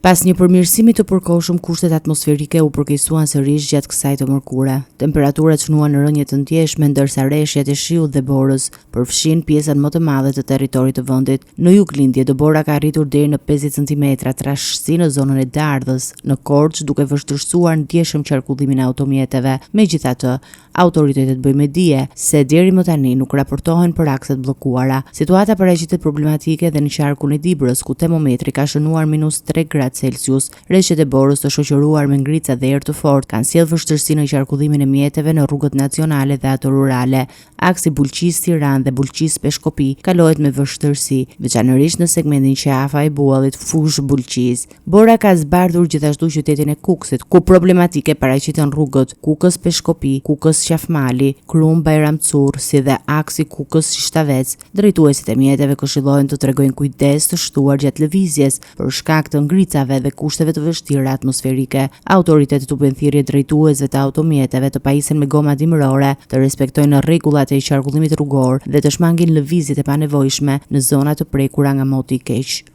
Pas një përmirësimi të përkohshëm, kushtet atmosferike u përkeqësuan sërish gjatë kësaj të mërkure. Temperaturat shnuan në rënje të ndjeshme, ndërsa rreshjet e shiut dhe borës përfshin pjesën më të madhe të territorit të vendit. Në juglindje, dëbora ka arritur deri në 50 cm, trashësi në zonën e Dardhës, në Korçë, duke vështirësuar ndjeshëm qarkullimin e automjeteve. Megjithatë, autoritetet bëjnë dije se deri më tani nuk raportohen për akset bllokuara. Situata paraqitet problematike dhe në qarkun e Dibrës, ku termometri ka shënuar -3 gradë Celsius. Rreshtet e borës të shoqëruar me ngrica dhe erë të fortë kanë sjellë vështirësi në qarkullimin e mjeteve në rrugët nacionale dhe ato rurale. Aksi Bulqis-Tiranë dhe Bulqis-Peshkopi kalohet me vështirësi, veçanërisht në segmentin Qafa-Bullit Fushë-Bulqis. Bora ka zbardhur gjithashtu qytetin e Kukësit, ku problematike paraqiten rrugët Kukës-Peshkopi, Kukës-Qafmali, Krum-Bajramcur, si dhe aksi Kukës-Shishtavec. Drejtuesit e mjeteve këshillohen të tregojnë kujdes të shtuar gjatë lëvizjes për shkak të ngricave dhe kushteve të vështira atmosferike. Autoritetet u bën thirrje drejtuesve të automjeteve të pajisen me goma dimërore, të respektojnë rregullat e qarkullimit rrugor dhe të shmangin lëvizjet e panevojshme në zona të prekura nga moti i keq.